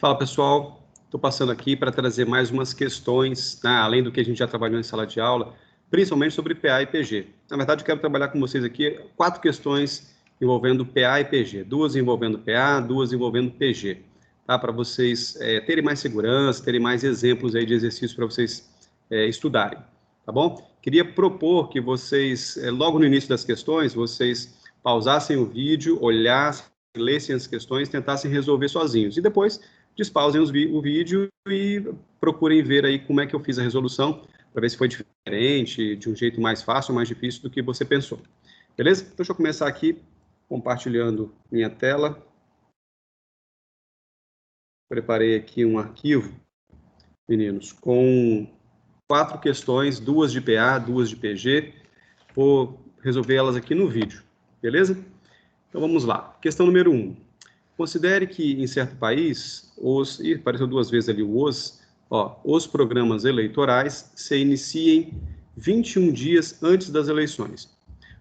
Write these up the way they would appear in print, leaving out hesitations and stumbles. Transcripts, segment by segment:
Fala pessoal, estou passando aqui para trazer mais umas questões, né, além do que a gente já trabalhou em sala de aula, principalmente sobre PA e PG. Na verdade, eu quero trabalhar com vocês aqui 4 questões envolvendo PA e PG, 2 envolvendo PA, 2 envolvendo PG, tá? Para vocês terem mais segurança, terem mais exemplos aí de exercícios para vocês estudarem, tá bom? Queria propor que vocês, logo no início das questões, vocês pausassem o vídeo, olhassem, lessem as questões, tentassem resolver sozinhos e depois despausem o vídeo e procurem ver aí como é que eu fiz a resolução, para ver se foi diferente, de um jeito mais fácil ou mais difícil do que você pensou. Beleza? Então, deixa eu começar aqui compartilhando minha tela. Preparei aqui um arquivo, meninos, com 4 questões, 2 de PA, 2 de PG. Vou resolver elas aqui no vídeo, beleza? Então, vamos lá. Questão número 1. Considere que, em certo país, apareceu 2 vezes ali os programas eleitorais se iniciem 21 dias antes das eleições.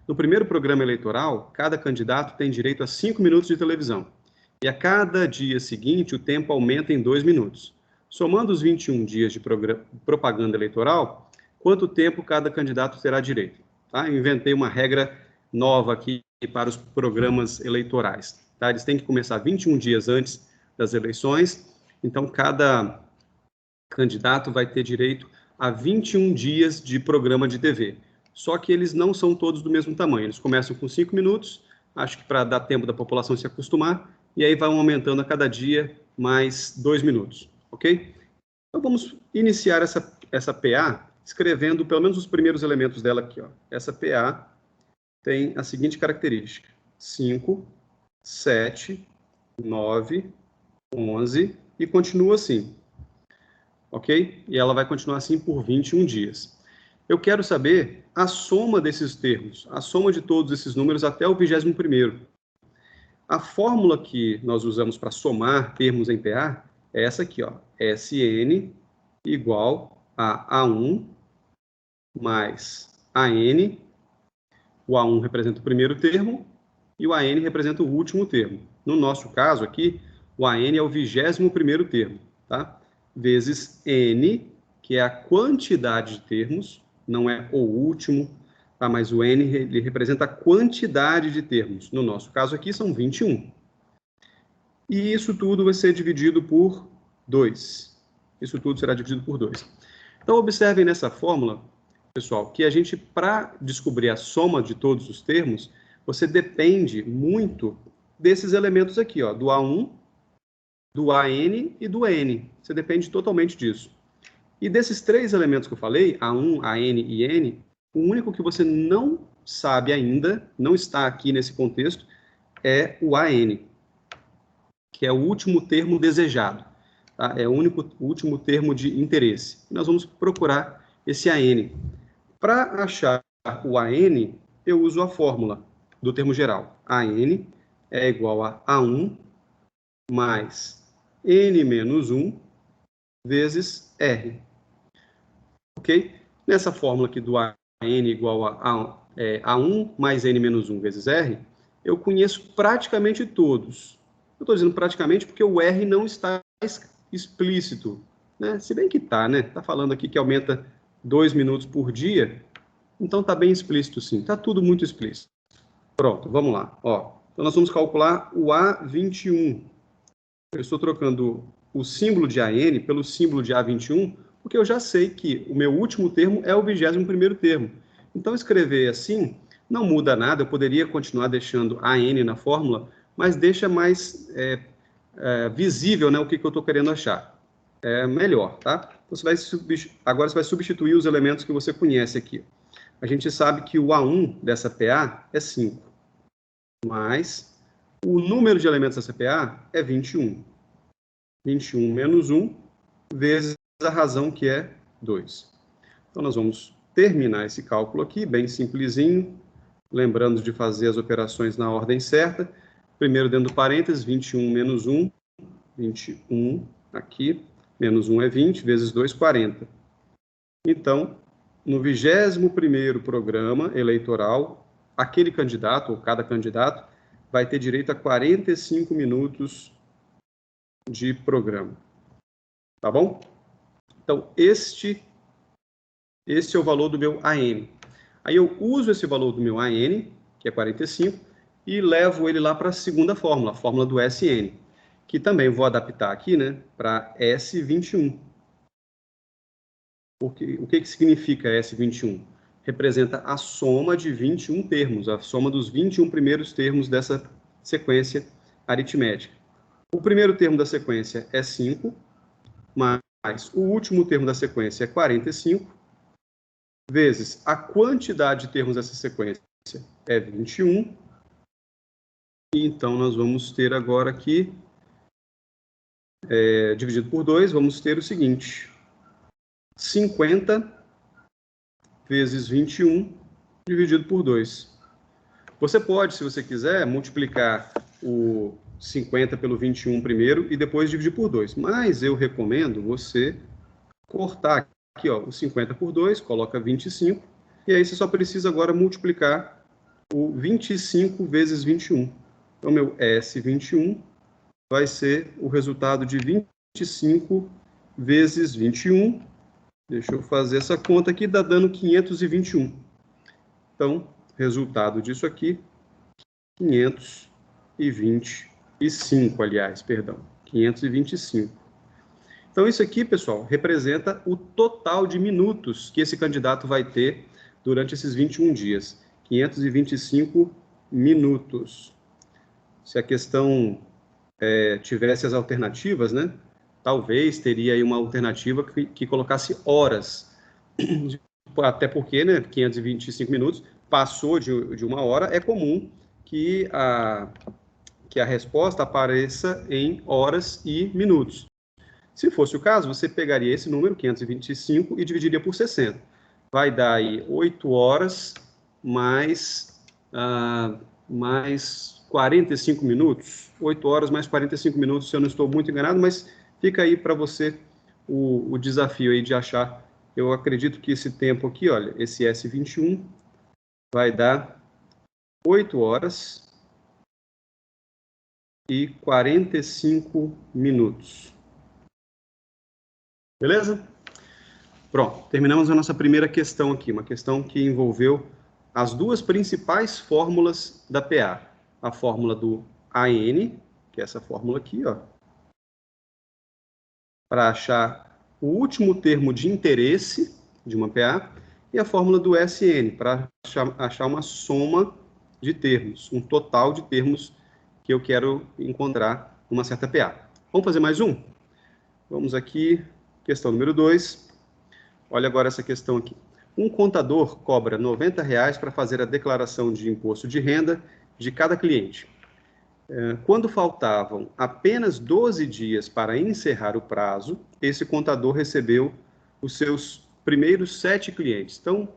No primeiro programa eleitoral, cada candidato tem direito a 5 minutos de televisão. E a cada dia seguinte, o tempo aumenta em 2 minutos. Somando os 21 dias de propaganda eleitoral, quanto tempo cada candidato terá direito? Tá? Eu inventei uma regra nova aqui para os programas eleitorais. Tá? Eles têm que começar 21 dias antes das eleições, então cada candidato vai ter direito a 21 dias de programa de TV. Só que eles não são todos do mesmo tamanho, eles começam com 5 minutos, acho que para dar tempo da população se acostumar, e aí vão aumentando a cada dia mais 2 minutos, ok? Então vamos iniciar essa PA escrevendo pelo menos os primeiros elementos dela aqui, ó. Essa PA tem a seguinte característica: 5, 7, 9, 11 e continua assim, ok? E ela vai continuar assim por 21 dias. Eu quero saber a soma desses termos, a soma de todos esses números até o 21º. A fórmula que nós usamos para somar termos em PA é essa aqui, ó, SN igual a A1 mais AN. O A1 representa o primeiro termo e o AN representa o último termo. No nosso caso aqui, o AN é o 21º termo, tá? Vezes N, que é a quantidade de termos, não é o último, tá? Mas o N ele representa a quantidade de termos. No nosso caso aqui são 21. E isso tudo vai ser dividido por 2. Isso tudo será dividido por 2. Então, observem nessa fórmula, pessoal, que a gente, para descobrir a soma de todos os termos, você depende muito desses elementos aqui, ó, do A1, do AN e do N. Você depende totalmente disso. E desses 3 elementos que eu falei, A1, AN e N, o único que você não sabe ainda, não está aqui nesse contexto, é o AN, que é o último termo desejado. Tá? É o último termo de interesse. E nós vamos procurar esse AN. Para achar o AN, eu uso a fórmula do termo geral. AN é igual a A1 mais N menos 1 vezes R. Ok? Nessa fórmula aqui do AN igual a A1 mais N menos 1 vezes R, eu conheço praticamente todos. Eu estou dizendo praticamente porque o R não está explícito, né? Se bem que está, né? Está falando aqui que aumenta 2 minutos por dia, então está bem explícito sim, está tudo muito explícito. Pronto, vamos lá. Ó, então nós vamos calcular o A21. Eu estou trocando o símbolo de AN pelo símbolo de A21, porque eu já sei que o meu último termo é o 21º termo. Então escrever assim não muda nada, eu poderia continuar deixando AN na fórmula, mas deixa mais visível, né, o que eu estou querendo achar. É melhor, tá? Então, agora você vai substituir os elementos que você conhece aqui. A gente sabe que o A1 dessa PA é 5, mas o número de elementos dessa PA é 21. 21 menos 1 vezes a razão, que é 2. Então, nós vamos terminar esse cálculo aqui, bem simplesinho, lembrando de fazer as operações na ordem certa. Primeiro, dentro do parênteses, 21 menos 1, 21 aqui, menos 1 é 20, vezes 2, 40. Então, no 21º programa eleitoral, aquele candidato, ou cada candidato, vai ter direito a 45 minutos de programa. Tá bom? Então, este é o valor do meu AN. Aí eu uso esse valor do meu AN, que é 45, e levo ele lá para a segunda fórmula, a fórmula do SN, que também vou adaptar aqui, né, para S21. Porque, o que significa S21? Representa a soma de 21 termos, a soma dos 21 primeiros termos dessa sequência aritmética. O primeiro termo da sequência é 5, mais o último termo da sequência é 45, vezes a quantidade de termos dessa sequência é 21. E então, nós vamos ter agora aqui, dividido por 2, vamos ter o seguinte: 50 vezes 21 dividido por 2. Você pode, se você quiser, multiplicar o 50 pelo 21 primeiro e depois dividir por 2. Mas eu recomendo você cortar aqui, ó, o 50 por 2, coloca 25, e aí você só precisa agora multiplicar o 25 vezes 21. Então, meu S21 vai ser o resultado de 25 vezes 21. Deixa eu fazer essa conta aqui, dá dando 521. Então, resultado disso aqui, 525, aliás, perdão, 525. Então, isso aqui, pessoal, representa o total de minutos que esse candidato vai ter durante esses 21 dias. 525 minutos. Se a questão tivesse as alternativas, né? Talvez teria aí uma alternativa que colocasse horas. Até porque, né, 525 minutos, passou de 1 hora, é comum que a resposta apareça em horas e minutos. Se fosse o caso, você pegaria esse número, 525, e dividiria por 60. Vai dar aí 8 horas mais 45 minutos. 8 horas mais 45 minutos, se eu não estou muito enganado, mas fica aí para você o desafio aí de achar. Eu acredito que esse tempo aqui, olha, esse S21 vai dar 8 horas e 45 minutos. Beleza? Pronto, terminamos a nossa primeira questão aqui, uma questão que envolveu as duas principais fórmulas da PA. A fórmula do AN, que é essa fórmula aqui, ó, para achar o último termo de interesse de uma PA, e a fórmula do SN, para achar uma soma de termos, um total de termos que eu quero encontrar numa certa PA. Vamos fazer mais um? Vamos aqui, questão número 2. Olha agora essa questão aqui. Um contador cobra R$ 90 para fazer a declaração de imposto de renda de cada cliente. Quando faltavam apenas 12 dias para encerrar o prazo, esse contador recebeu os seus primeiros 7 clientes. Então,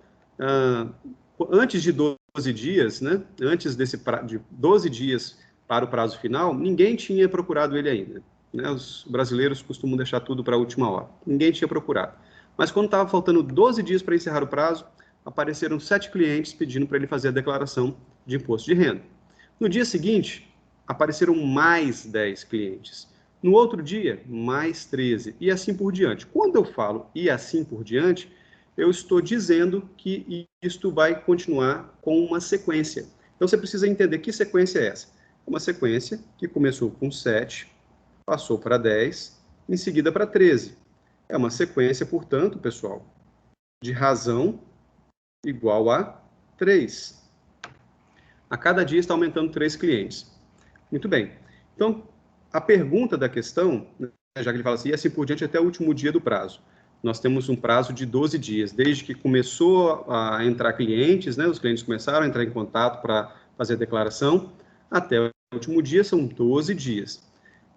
antes de 12 dias, né, antes de 12 dias para o prazo final, ninguém tinha procurado ele ainda. Né? Os brasileiros costumam deixar tudo para a última hora. Ninguém tinha procurado. Mas quando estava faltando 12 dias para encerrar o prazo, apareceram 7 clientes pedindo para ele fazer a declaração de imposto de renda. No dia seguinte, apareceram mais 10 clientes. No outro dia, mais 13, e assim por diante. Quando eu falo e assim por diante, eu estou dizendo que isto vai continuar com uma sequência. Então, você precisa entender que sequência é essa. Uma sequência que começou com 7, passou para 10, em seguida para 13. É uma sequência, portanto, pessoal, de razão igual a 3. A cada dia está aumentando 3 clientes. Muito bem. Então, a pergunta da questão, já que ele fala assim, e assim por diante até o último dia do prazo. Nós temos um prazo de 12 dias, desde que começou a entrar clientes, né, os clientes começaram a entrar em contato para fazer a declaração, até o último dia são 12 dias.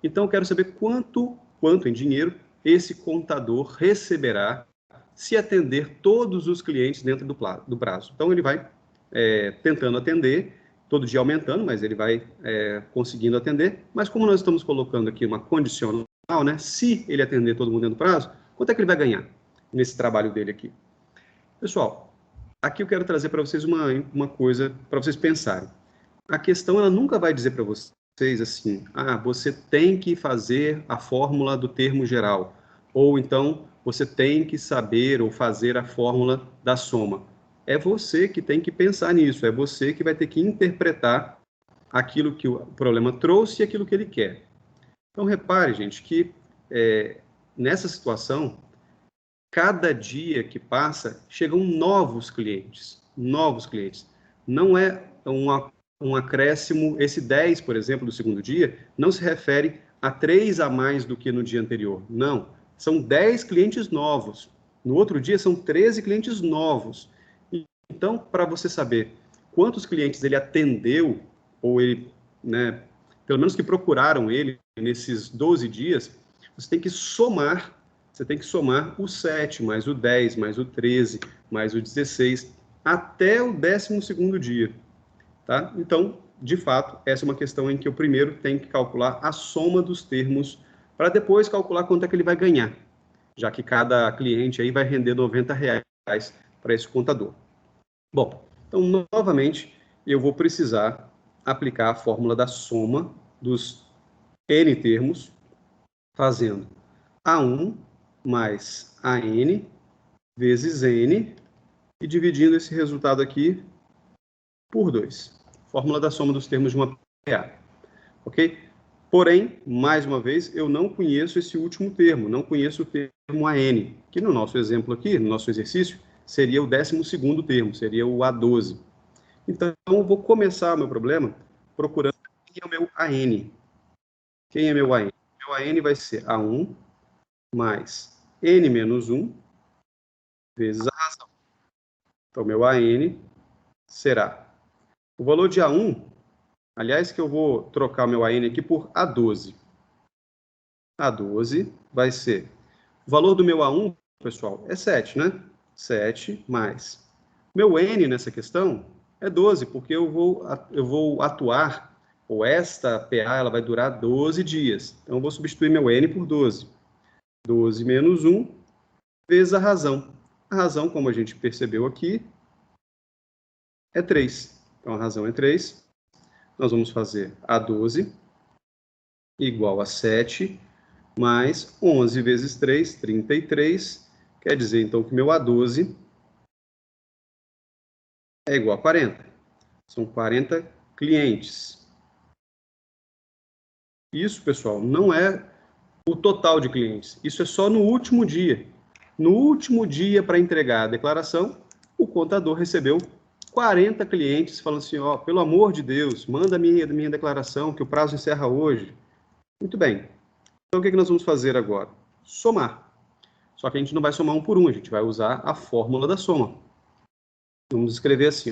Então, eu quero saber quanto em dinheiro esse contador receberá se atender todos os clientes dentro do prazo. Então, ele vai tentando atender, todo dia aumentando, mas ele vai conseguindo atender. Mas como nós estamos colocando aqui uma condicional, né? Se ele atender todo mundo dentro do prazo, quanto é que ele vai ganhar nesse trabalho dele aqui? Pessoal, aqui eu quero trazer para vocês uma coisa para vocês pensarem. A questão, ela nunca vai dizer para você vocês assim, você tem que fazer a fórmula do termo geral, ou então você tem que saber ou fazer a fórmula da soma. É você que tem que pensar nisso, é você que vai ter que interpretar aquilo que o problema trouxe e aquilo que ele quer. Então, repare, gente, que nessa situação, cada dia que passa, chegam novos clientes. Não é um acréscimo, esse 10, por exemplo, do segundo dia, não se refere a 3 a mais do que no dia anterior. Não, são 10 clientes novos. No outro dia, são 13 clientes novos. Então, para você saber quantos clientes ele atendeu, ou ele, pelo menos que procuraram ele nesses 12 dias, você tem que somar o 7, mais o 10, mais o 13, mais o 16, até o 12º dia. Tá? Então, de fato, essa é uma questão em que eu primeiro tenho que calcular a soma dos termos, para depois calcular quanto é que ele vai ganhar, já que cada cliente aí vai render R$90 para esse contador. Bom, então, novamente, eu vou precisar aplicar a fórmula da soma dos N termos, fazendo A1 mais AN vezes N e dividindo esse resultado aqui por 2. Fórmula da soma dos termos de uma PA. Ok? Porém, mais uma vez, eu não conheço esse último termo, não conheço o termo AN, que no nosso exemplo aqui, no nosso exercício, seria o 12º termo, seria o A12. Então, eu vou começar o meu problema procurando quem é o meu AN. Quem é meu AN? Meu AN vai ser A1 mais N menos 1 vezes a razão. Então, meu AN será o valor de A1, aliás, que eu vou trocar meu AN aqui por A12. A12 vai ser, o valor do meu A1, pessoal, é 7, né? 7 mais. Meu N nessa questão é 12, porque eu vou atuar, ou esta PA ela vai durar 12 dias. Então, eu vou substituir meu N por 12. 12 menos 1 vezes a razão. A razão, como a gente percebeu aqui, é 3. Então, a razão é 3. Nós vamos fazer A12 igual a 7 mais 11 vezes 3, 33. Quer dizer, então, que meu A12 é igual a 40. São 40 clientes. Isso, pessoal, não é o total de clientes. Isso é só no último dia. No último dia para entregar a declaração, o contador recebeu 40 clientes falando assim, pelo amor de Deus, manda a minha declaração, que o prazo encerra hoje. Muito bem. Então, o que nós vamos fazer agora? Somar. Só que a gente não vai somar um por um, a gente vai usar a fórmula da soma. Vamos escrever assim,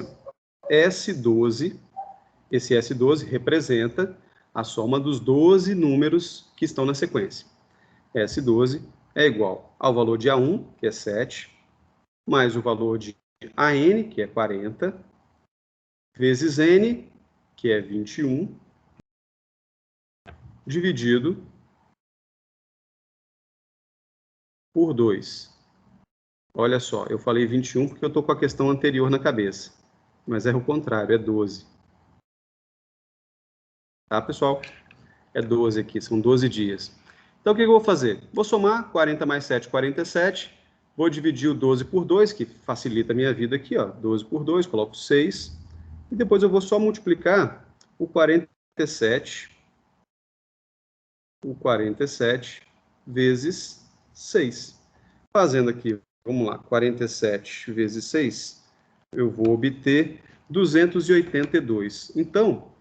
S12, esse S12 representa a soma dos 12 números que estão na sequência. S12 é igual ao valor de A1, que é 7, mais o valor de AN, que é 40, vezes N, que é 21, dividido por 2. Olha só, eu falei 21 porque eu estou com a questão anterior na cabeça, mas é o contrário, é 12. Tá, pessoal? É 12 aqui, são 12 dias. Então, o que eu vou fazer? Vou somar 40 mais 7, 47. Vou dividir o 12 por 2, que facilita a minha vida aqui, 12 por 2, coloco 6. E depois eu vou só multiplicar o 47 vezes 6. Fazendo aqui, vamos lá, 47 vezes 6, eu vou obter 282. Então,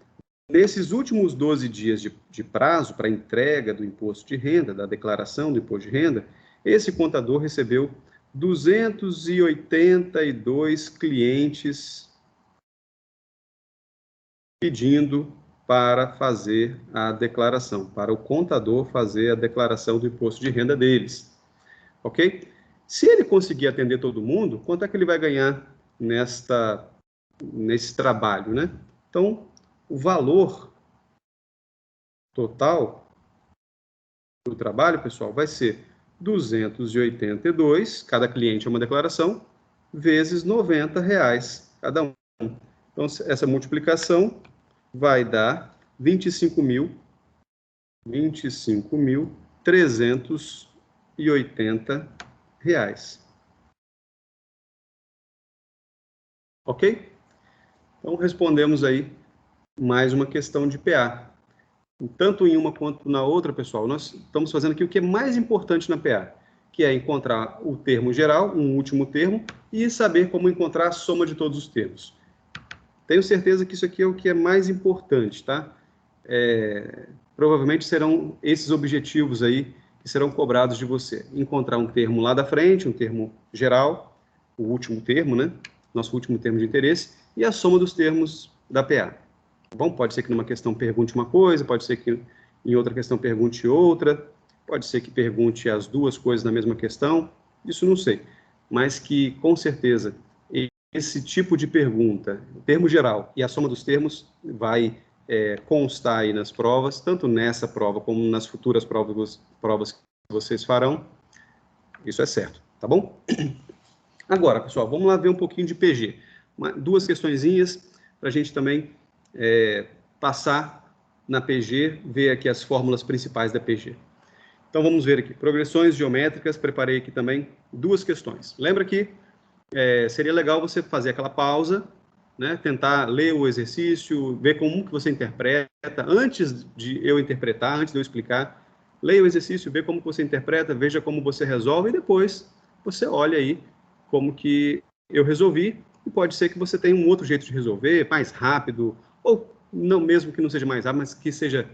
nesses últimos 12 dias de prazo para entrega do imposto de renda, da declaração do imposto de renda, esse contador recebeu 282 clientes pedindo para fazer a declaração, para o contador fazer a declaração do imposto de renda deles. Ok? Se ele conseguir atender todo mundo, quanto é que ele vai ganhar nesse trabalho, né? Então, o valor total do trabalho, pessoal, vai ser 282, cada cliente é uma declaração, vezes R$90 cada um. Então, essa multiplicação vai dar 25.380 reais. Ok? Então, respondemos aí mais uma questão de PA. Tanto em uma quanto na outra, pessoal, nós estamos fazendo aqui o que é mais importante na PA, que é encontrar o termo geral, um último termo, e saber como encontrar a soma de todos os termos. Tenho certeza que isso aqui é o que é mais importante, tá? Provavelmente serão esses objetivos aí que serão cobrados de você. Encontrar um termo lá da frente, um termo geral, o último termo, né? Nosso último termo de interesse, e a soma dos termos da PA. Tá bom? Pode ser que numa questão pergunte uma coisa, pode ser que em outra questão pergunte outra, pode ser que pergunte as duas coisas na mesma questão, isso não sei. Mas que, com certeza, esse tipo de pergunta, o termo geral e a soma dos termos, vai constar aí nas provas, tanto nessa prova como nas futuras provas que vocês farão. Isso é certo, tá bom? Agora, pessoal, vamos lá ver um pouquinho de PG. Duas questõezinhas para a gente também passar na PG, ver aqui as fórmulas principais da PG. Então, vamos ver aqui. Progressões geométricas, preparei aqui também duas questões. Lembra que seria legal você fazer aquela pausa, né, tentar ler o exercício, ver como que você interpreta, antes de eu interpretar, antes de eu explicar, leia o exercício, vê como que você interpreta, veja como você resolve, e depois você olha aí como que eu resolvi, e pode ser que você tenha um outro jeito de resolver, mais rápido, ou não, mesmo que não seja mais rápido, mas que seja,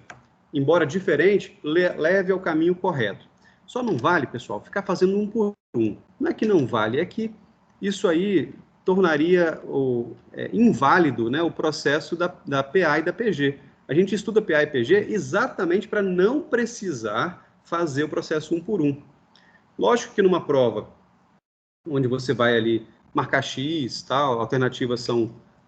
embora diferente, leve ao caminho correto. Só não vale, pessoal, ficar fazendo um por um. Não é que não vale, é que isso aí tornaria inválido, né, o processo da PA e da PG. A gente estuda PA e PG exatamente para não precisar fazer o processo um por um. Lógico que numa prova onde você vai ali marcar X, tal, alternativas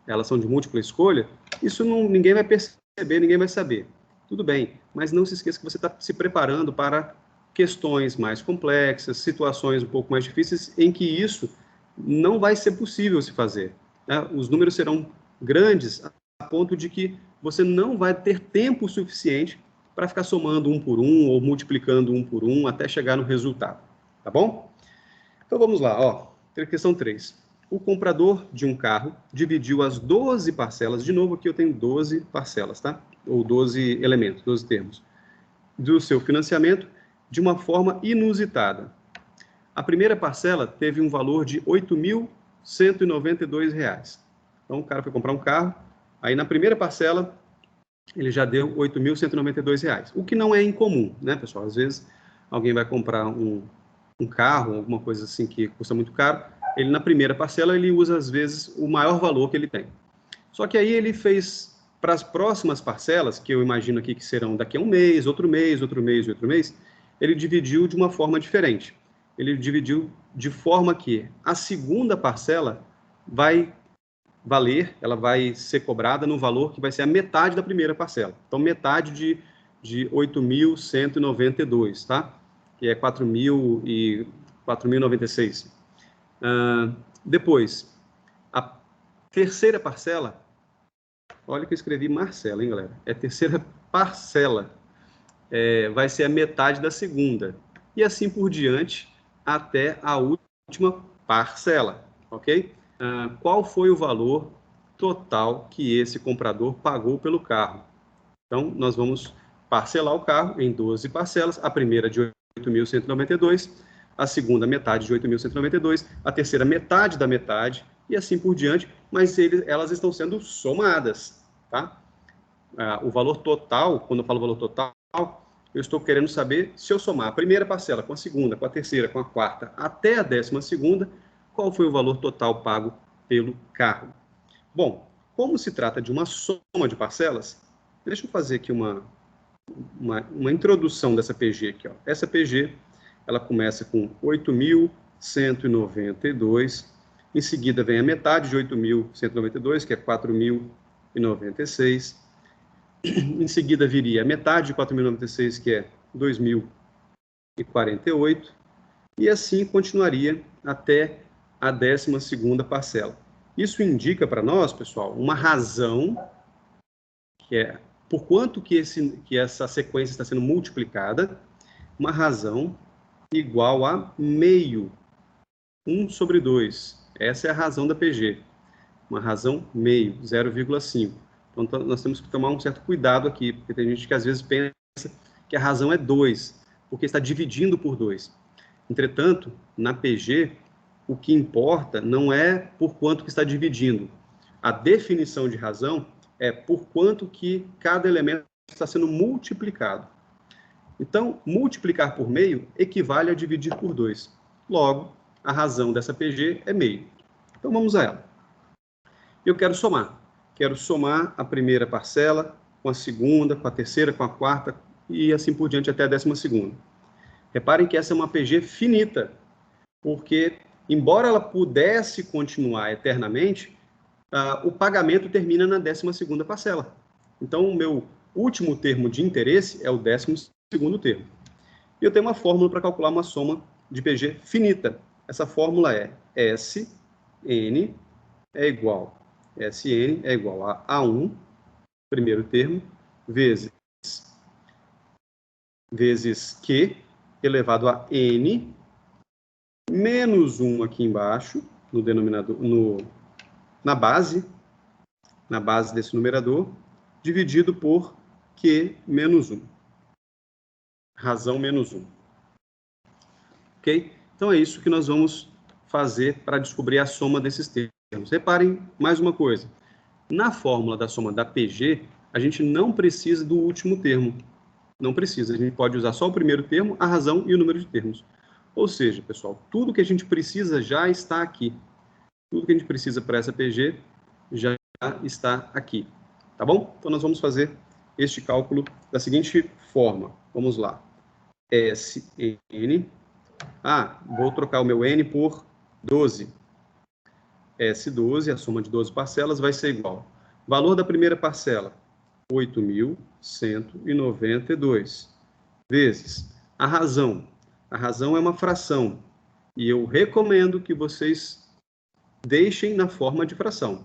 elas são de múltipla escolha, isso ninguém vai perceber, ninguém vai saber. Tudo bem, mas não se esqueça que você está se preparando para questões mais complexas, situações um pouco mais difíceis, em que isso não vai ser possível se fazer. Né? Os números serão grandes a ponto de que você não vai ter tempo suficiente para ficar somando um por um ou multiplicando um por um até chegar no resultado. Tá bom? Então vamos lá, ó. Questão 3. O comprador de um carro dividiu as 12 parcelas, de novo aqui eu tenho 12 parcelas, tá? Ou 12 elementos, 12 termos, do seu financiamento de uma forma inusitada. A primeira parcela teve um valor de R$ 8.192. Então o cara foi comprar um carro, aí na primeira parcela ele já deu R$ 8.192, o que não é incomum, né, pessoal? Às vezes alguém vai comprar um carro, alguma coisa assim que custa muito caro, ele na primeira parcela ele usa às vezes o maior valor que ele tem. Só que aí ele fez para as próximas parcelas, que eu imagino aqui que serão daqui a um mês, outro mês, outro mês, outro mês, ele dividiu de uma forma diferente. Ele dividiu de forma que a segunda parcela vai valer, ela vai ser cobrada no valor que vai ser a metade da primeira parcela. Então, metade de 8.192, tá? Que é 4.096. Depois, a terceira parcela, olha que eu escrevi Marcela, hein, galera? É a terceira parcela, vai ser a metade da segunda. E assim por diante, até a última parcela, ok? Qual foi o valor total que esse comprador pagou pelo carro? Então, nós vamos parcelar o carro em 12 parcelas, a primeira de 8.192, a segunda metade de 8.192, a terceira metade da metade, e assim por diante, mas elas estão sendo somadas, tá? O valor total, quando eu falo valor total, eu estou querendo saber se eu somar a primeira parcela com a segunda, com a terceira, com a quarta, até a 12ª, qual foi o valor total pago pelo carro. Bom, como se trata de uma soma de parcelas, deixa eu fazer aqui uma introdução dessa PG aqui, ó. Essa PG, ela começa com 8.192, em seguida vem a metade de 8.192, que é 4.096, em seguida viria a metade de 4.096, que é 2.048, e assim continuaria até a 12ª parcela. Isso indica para nós, pessoal, uma razão que é por quanto que essa sequência está sendo multiplicada, uma razão igual a meio, 1 sobre 2. Essa é a razão da PG. Uma razão meio, 0,5. Então, nós temos que tomar um certo cuidado aqui, porque tem gente que às vezes pensa que a razão é 2, porque está dividindo por 2. Entretanto, na PG, o que importa não é por quanto que está dividindo. A definição de razão é por quanto que cada elemento está sendo multiplicado. Então, multiplicar por meio equivale a dividir por 2. Logo, a razão dessa PG é meio. Então, vamos a ela. Eu quero somar. Quero somar a primeira parcela com a segunda, com a terceira, com a quarta, e assim por diante até a 12ª. Reparem que essa é uma PG finita, porque, embora ela pudesse continuar eternamente, o pagamento termina na 12ª parcela. Então, o meu último termo de interesse é o 12º termo. E eu tenho uma fórmula para calcular uma soma de PG finita. Essa fórmula é Sn é igual a A1, primeiro termo, vezes Q elevado a N, menos 1 aqui embaixo, no denominador, na base desse numerador, dividido por Q menos 1. Razão menos 1. Ok? Então é isso que nós vamos fazer para descobrir a soma desses termos. Reparem mais uma coisa. Na fórmula da soma da PG, a gente não precisa do último termo. Não precisa. A gente pode usar só o primeiro termo, a razão e o número de termos. Ou seja, pessoal, tudo que a gente precisa já está aqui. Tudo que a gente precisa para essa PG já está aqui. Tá bom? Então, nós vamos fazer este cálculo da seguinte forma. Vamos lá. Sn. Vou trocar o meu N por 12. S12, a soma de 12 parcelas, vai ser igual. Valor da primeira parcela, 8.192. Vezes a razão. A razão é uma fração. E eu recomendo que vocês deixem na forma de fração.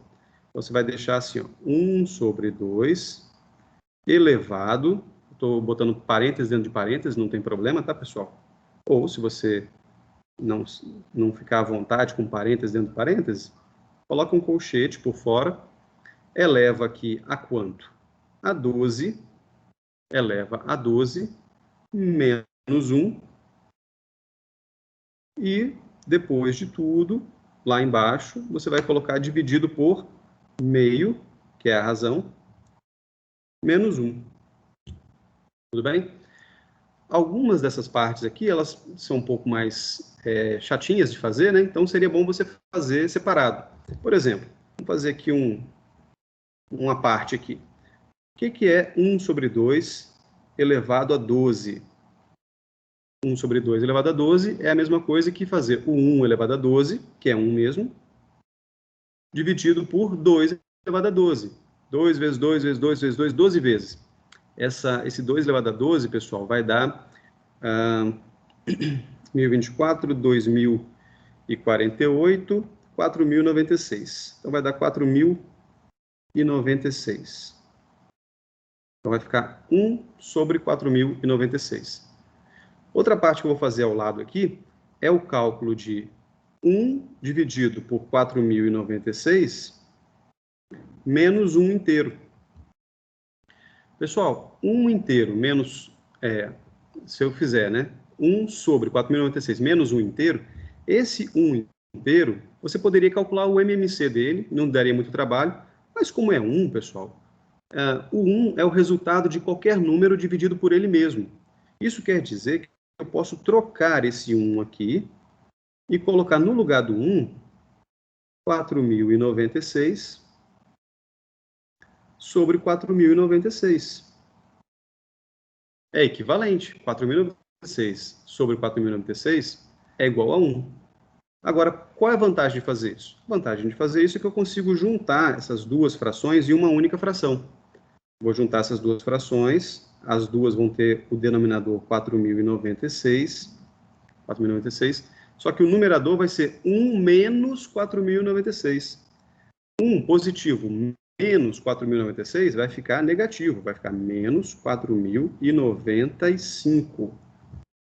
Você vai deixar assim, ó, 1 sobre 2 elevado. Estou botando parênteses dentro de parênteses, não tem problema, tá, pessoal? Ou, se você não ficar à vontade com parênteses dentro de parênteses, coloca um colchete por fora, eleva aqui a quanto? A 12, eleva a 12, menos 1, e depois de tudo, lá embaixo, você vai colocar dividido por meio, que é a razão, menos 1. Tudo bem? Algumas dessas partes aqui, elas são um pouco mais chatinhas de fazer, né? Então, seria bom você fazer separado. Por exemplo, vamos fazer aqui uma parte aqui. O que é 1 sobre 2 elevado a 12? 1 sobre 2 elevado a 12 é a mesma coisa que fazer o 1 elevado a 12, que é 1 mesmo, dividido por 2 elevado a 12. 2 vezes 2 vezes 2 vezes 2, 12 vezes. Esse 2 elevado a 12, pessoal, vai dar 1024, 2048, 4.096. Então, vai dar 4.096. Então, vai ficar 1 sobre 4.096. Outra parte que eu vou fazer ao lado aqui é o cálculo de 1 dividido por 4.096 menos 1 inteiro. Pessoal, 1 inteiro menos, se eu fizer, né, 1 sobre 4.096 menos 1 inteiro, esse 1 inteiro, você poderia calcular o MMC dele, não daria muito trabalho, mas como é 1, pessoal, o 1 é o resultado de qualquer número dividido por ele mesmo. Isso quer dizer que eu posso trocar esse 1 aqui e colocar no lugar do 1, 4.096 sobre 4.096. É equivalente. 4.096 sobre 4.096 é igual a 1. Agora, qual é a vantagem de fazer isso? A vantagem de fazer isso é que eu consigo juntar essas duas frações em uma única fração. Vou juntar essas duas frações, as duas vão ter o denominador 4.096, só que o numerador vai ser 1 menos 4.096. 1 positivo menos 4.096 vai ficar negativo, vai ficar menos 4.095.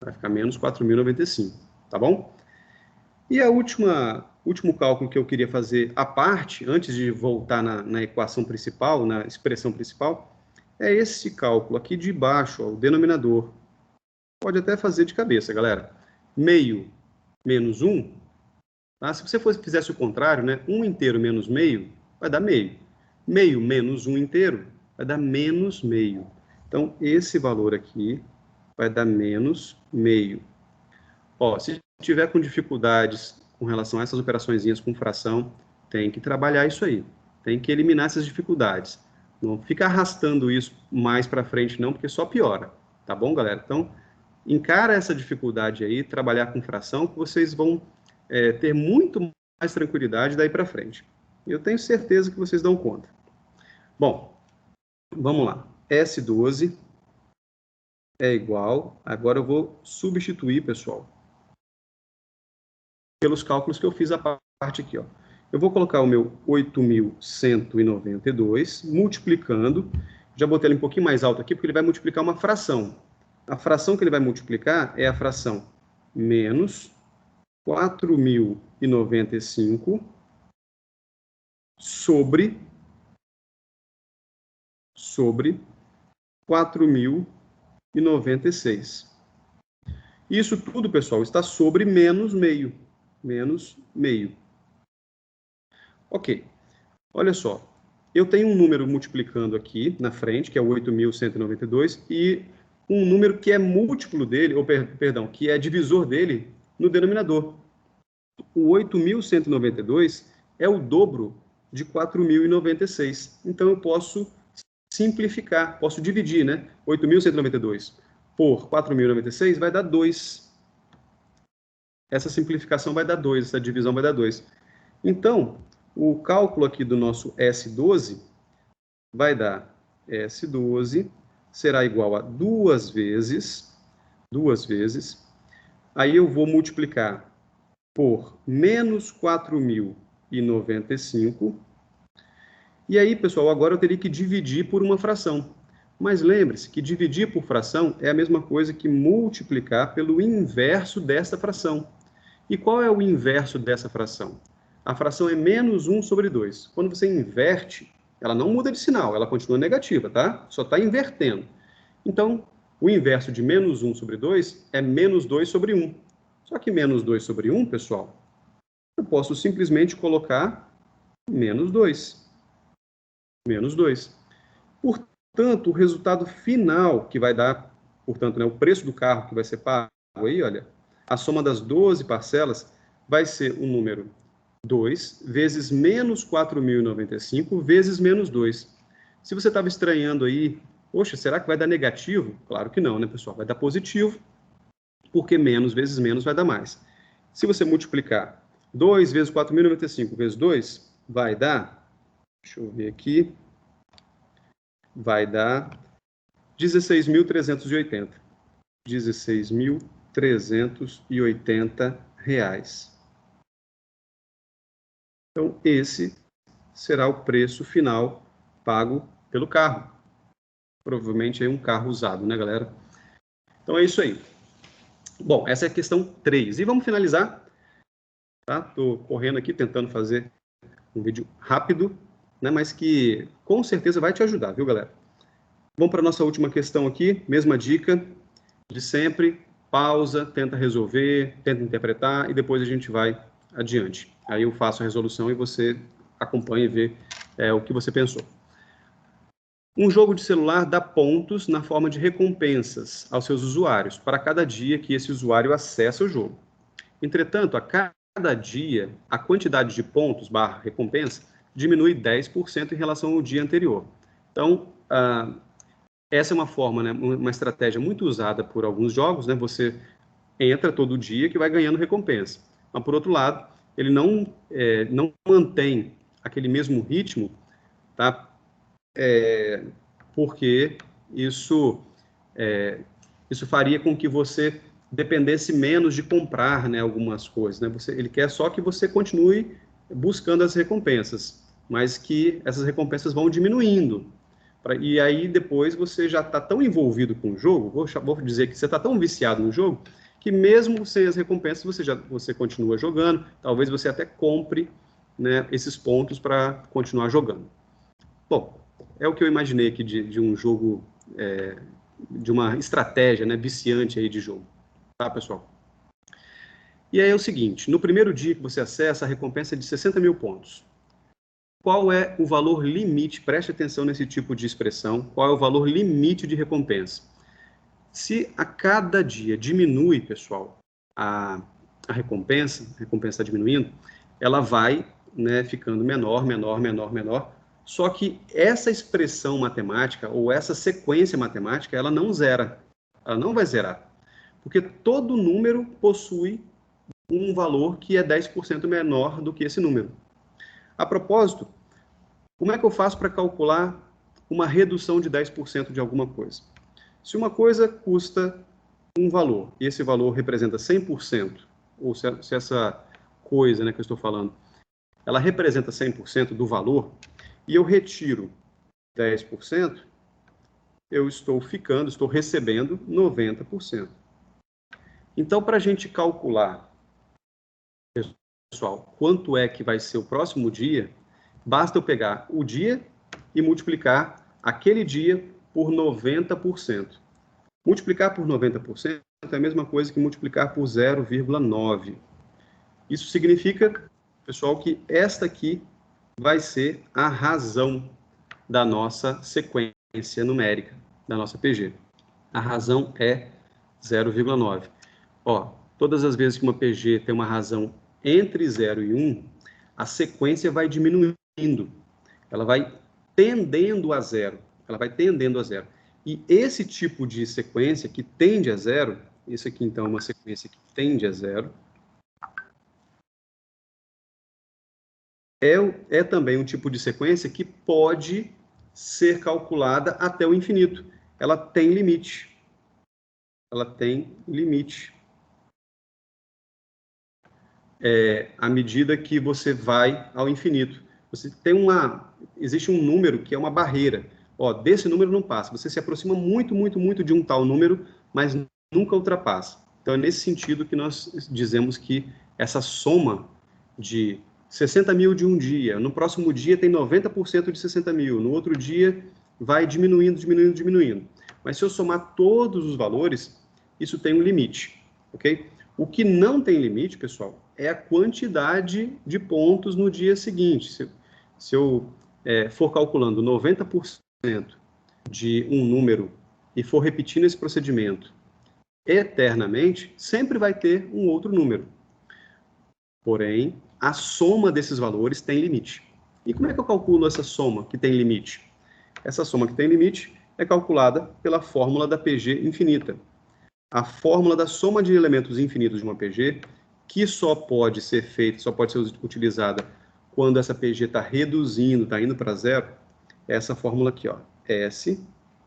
Vai ficar menos 4.095, tá bom? E a último cálculo que eu queria fazer à parte, antes de voltar na equação principal, na expressão principal, é esse cálculo aqui de baixo, ó, o denominador. Pode até fazer de cabeça, galera. Meio menos 1, tá? Se você fizesse o contrário, né? 1 inteiro menos meio, vai dar meio. Meio menos 1 inteiro, vai dar menos meio. Então, esse valor aqui vai dar menos meio. Ó, se tiver com dificuldades com relação a essas operaçõezinhas com fração, tem que trabalhar isso aí. Tem que eliminar essas dificuldades. Não fica arrastando isso mais para frente não, porque só piora. Tá bom, galera? Então, encara essa dificuldade aí, trabalhar com fração, que vocês vão ter muito mais tranquilidade daí para frente. Eu tenho certeza que vocês dão conta. Bom, vamos lá. S12 é igual... Agora eu vou substituir, pessoal, pelos cálculos que eu fiz a parte aqui, ó. Eu vou colocar o meu 8.192, multiplicando, já botei ele um pouquinho mais alto aqui, porque ele vai multiplicar uma fração. A fração que ele vai multiplicar é a fração menos 4.095 sobre 4.096. Isso tudo, pessoal, está sobre menos meio. Menos meio. Ok. Olha só. Eu tenho um número multiplicando aqui na frente, que é o 8.192, e um número que é múltiplo dele, ou perdão, que é divisor dele no denominador. O 8.192 é o dobro de 4.096. Então, eu posso simplificar, posso dividir, né? 8.192 por 4.096 vai dar 2. Essa simplificação vai dar 2, essa divisão vai dar 2. Então, o cálculo aqui do nosso S12 vai dar S12 será igual a 2 vezes, aí eu vou multiplicar por menos 4.095, e aí, pessoal, agora eu teria que dividir por uma fração. Mas lembre-se que dividir por fração é a mesma coisa que multiplicar pelo inverso dessa fração. E qual é o inverso dessa fração? A fração é menos 1 sobre 2. Quando você inverte, ela não muda de sinal, ela continua negativa, tá? Só está invertendo. Então, o inverso de menos 1 sobre 2 é menos 2 sobre 1. Só que menos 2 sobre 1, pessoal, eu posso simplesmente colocar menos 2. Menos 2. Portanto, o resultado final que vai dar, portanto, né, o preço do carro que vai ser pago aí, olha, a soma das 12 parcelas vai ser o número 2 vezes menos 4.095 vezes menos 2. Se você estava estranhando aí, poxa, será que vai dar negativo? Claro que não, né, pessoal? Vai dar positivo, porque menos vezes menos vai dar mais. Se você multiplicar 2 vezes 4.095 vezes 2, vai dar, deixa eu ver aqui, vai dar 16.380. 16.380 reais. Então, esse será o preço final pago pelo carro. Provavelmente é um carro usado, né, galera? Então, é isso aí. Bom, essa é a questão 3. E vamos finalizar. Tá? Tô correndo aqui, tentando fazer um vídeo rápido, né, mas que com certeza vai te ajudar, viu, galera? Vamos para a nossa última questão aqui. Mesma dica de sempre. Pausa, tenta resolver, tenta interpretar e depois a gente vai adiante. Aí eu faço a resolução e você acompanha e vê o que você pensou. Um jogo de celular dá pontos na forma de recompensas aos seus usuários, para cada dia que esse usuário acessa o jogo. Entretanto, a cada dia, a quantidade de pontos / recompensa diminui 10% em relação ao dia anterior. Então, essa é uma forma, né, uma estratégia muito usada por alguns jogos, né? Você entra todo dia que vai ganhando recompensa. Mas, por outro lado, ele não mantém aquele mesmo ritmo, tá? Porque isso faria com que você dependesse menos de comprar, né, algumas coisas. Né? Ele quer só que você continue buscando as recompensas. mas que essas recompensas vão diminuindo. E aí depois você já está tão envolvido com o jogo, vou dizer que você está tão viciado no jogo, que mesmo sem as recompensas você continua jogando, talvez você até compre, né, esses pontos para continuar jogando. Bom, é o que eu imaginei aqui de um jogo, de uma estratégia, né, viciante aí de jogo, tá, pessoal? E aí é o seguinte, no primeiro dia que você acessa, a recompensa é de 60 mil pontos. Qual é o valor limite? Preste atenção nesse tipo de expressão. Qual é o valor limite de recompensa? Se a cada dia diminui, pessoal, a recompensa está diminuindo, ela vai, né, ficando menor, menor, menor, menor. Só que essa expressão matemática, ou essa sequência matemática, ela não zera. Ela não vai zerar. Porque todo número possui um valor que é 10% menor do que esse número. A propósito, como é que eu faço para calcular uma redução de 10% de alguma coisa? Se uma coisa custa um valor, e esse valor representa 100%, ou se essa coisa, né, que eu estou falando, ela representa 100% do valor, e eu retiro 10%, eu estou recebendo 90%. Então, para a gente calcular, pessoal, quanto é que vai ser o próximo dia, basta eu pegar o dia e multiplicar aquele dia por 90%. Multiplicar por 90% é a mesma coisa que multiplicar por 0,9. Isso significa, pessoal, que esta aqui vai ser a razão da nossa sequência numérica, da nossa PG. A razão é 0,9. Ó, todas as vezes que uma PG tem uma razão entre 0 e 1, a sequência vai diminuindo. Ela vai tendendo a zero. Ela vai tendendo a zero. E esse tipo de sequência que tende a zero, isso aqui então é uma sequência que tende a zero, é também um tipo de sequência que pode ser calculada até o infinito. Ela tem limite. Ela tem limite. À medida que você vai ao infinito. Você tem existe um número que é uma barreira. Ó, desse número não passa. Você se aproxima muito, muito, muito de um tal número, mas nunca ultrapassa. Então é nesse sentido que nós dizemos que essa soma de 60 mil de um dia, no próximo dia tem 90% de 60 mil, no outro dia vai diminuindo, diminuindo, diminuindo. Mas se eu somar todos os valores, isso tem um limite, ok? O que não tem limite, pessoal, é a quantidade de pontos no dia seguinte. Se eu for calculando 90% de um número e for repetindo esse procedimento eternamente, sempre vai ter um outro número. Porém, a soma desses valores tem limite. E como é que eu calculo essa soma que tem limite? Essa soma que tem limite é calculada pela fórmula da PG infinita. A fórmula da soma de elementos infinitos de uma PG, que só pode ser utilizada quando essa PG está reduzindo, está indo para zero, é essa fórmula aqui, ó. S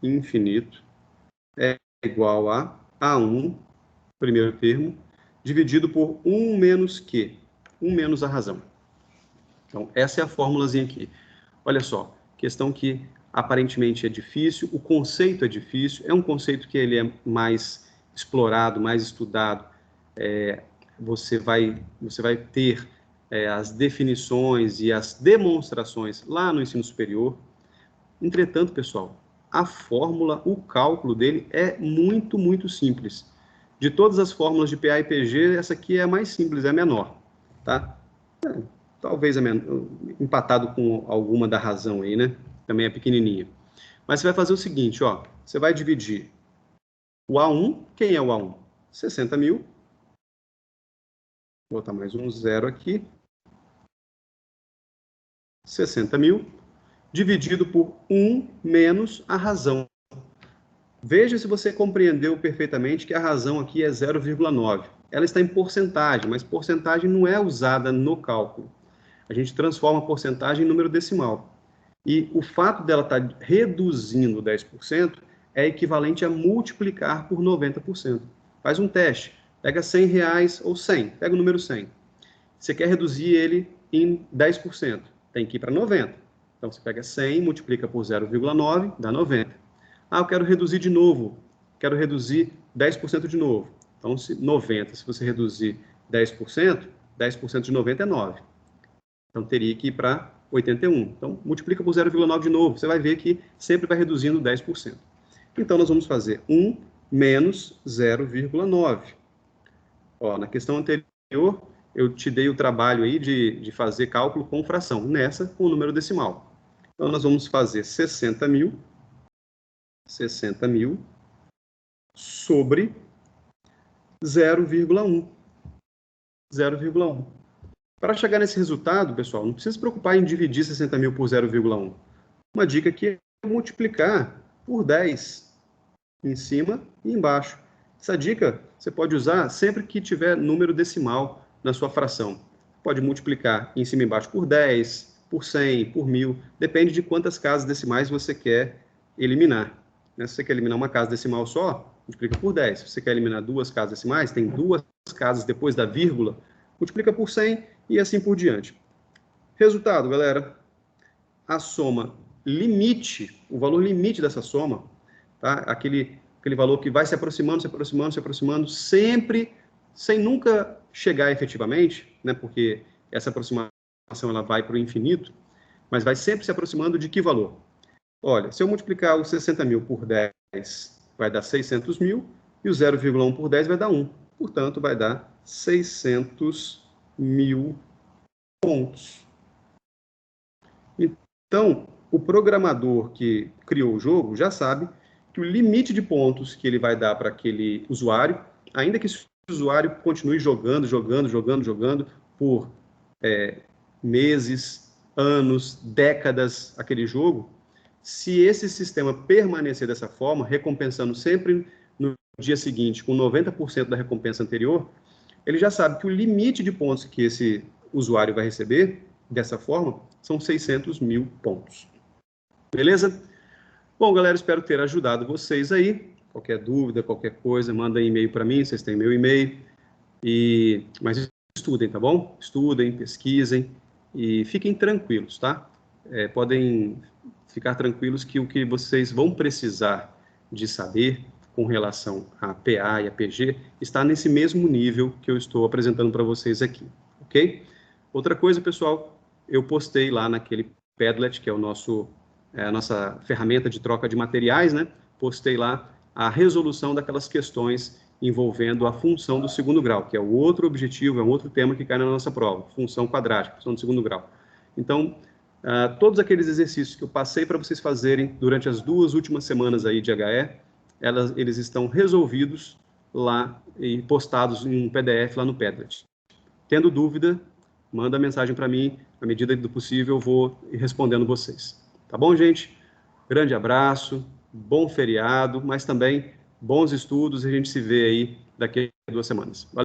infinito é igual a A1, primeiro termo, dividido por 1 menos Q, 1 menos a razão. Então, essa é a fórmulazinha aqui. Olha só, questão que aparentemente é difícil, o conceito é difícil, é um conceito que ele é mais explorado, mais estudado. Você vai ter as definições e as demonstrações lá no ensino superior. Entretanto, pessoal, a fórmula, o cálculo dele é muito, muito simples. De todas as fórmulas de PA e PG, essa aqui é a mais simples, é a menor, tá? Talvez empatado com alguma da razão aí, né? Também é pequenininha. Mas você vai fazer o seguinte, ó. Você vai dividir o A1. Quem é o A1? 60 mil. Vou botar mais um zero aqui. 60 mil. Dividido por 1 menos a razão. Veja se você compreendeu perfeitamente que a razão aqui é 0,9. Ela está em porcentagem, mas porcentagem não é usada no cálculo. A gente transforma a porcentagem em número decimal. E o fato dela estar reduzindo 10% é equivalente a multiplicar por 90%. Faz um teste. Pega R$100 ou 100. Pega o número 100. Você quer reduzir ele em 10%. tem que ir para 90. Então, você pega 100, multiplica por 0,9, dá 90. Ah, eu quero reduzir de novo. Quero reduzir 10% de novo. Então, se 90, se você reduzir 10%, 10% de 90 é 9. Então, teria que ir para 81. Então, multiplica por 0,9 de novo. Você vai ver que sempre vai reduzindo 10%. Então, nós vamos fazer 1 menos 0,9. Na questão anterior, eu te dei o trabalho aí de fazer cálculo com fração. Nessa, com o número decimal. Então, nós vamos fazer 60 mil sobre 0,1. 0,1. Para chegar nesse resultado, pessoal, não precisa se preocupar em dividir 60 mil por 0,1. Uma dica aqui é multiplicar por 10 em cima e embaixo. Essa dica você pode usar sempre que tiver número decimal na sua fração. Pode multiplicar em cima e embaixo por 10, por 100, por 1000, depende de quantas casas decimais você quer eliminar. Se você quer eliminar uma casa decimal só, multiplica por 10. Se você quer eliminar duas casas decimais, tem duas casas depois da vírgula, multiplica por 100 e assim por diante. Resultado, galera, a soma limite, o valor limite dessa soma, tá? Aquele valor que vai se aproximando, se aproximando, se aproximando, sempre, sem nunca chegar efetivamente, né? Porque essa aproximação ela vai para o infinito, mas vai sempre se aproximando de que valor? Olha, se eu multiplicar os 60 mil por 10, vai dar 600 mil, e o 0,1 por 10 vai dar 1. Portanto, vai dar 600 mil pontos. Então, o programador que criou o jogo já sabe que o limite de pontos que ele vai dar para aquele usuário, ainda que esse usuário continue jogando por meses, anos, décadas aquele jogo, se esse sistema permanecer dessa forma, recompensando sempre no dia seguinte com 90% da recompensa anterior, ele já sabe que o limite de pontos que esse usuário vai receber dessa forma são 600 mil pontos. Beleza? Bom, galera, espero ter ajudado vocês aí. Qualquer dúvida, qualquer coisa, manda e-mail para mim, vocês têm meu e-mail. Mas estudem, tá bom? Estudem, pesquisem e fiquem tranquilos, tá? Podem ficar tranquilos que o que vocês vão precisar de saber com relação a PA e a PG está nesse mesmo nível que eu estou apresentando para vocês aqui, ok? Outra coisa, pessoal, eu postei lá naquele Padlet, que é a nossa ferramenta de troca de materiais, né? Postei lá a resolução daquelas questões envolvendo a função do segundo grau, que é o outro objetivo, é um outro tema que cai na nossa prova, função quadrática, função do segundo grau. Então, todos aqueles exercícios que eu passei para vocês fazerem durante as 2 últimas semanas aí de HE, eles estão resolvidos lá e postados em um PDF lá no Padlet. Tendo dúvida, manda mensagem para mim, à medida do possível eu vou respondendo vocês. Tá bom, gente? Grande abraço, bom feriado, mas também bons estudos e a gente se vê aí daqui a 2 semanas. Valeu!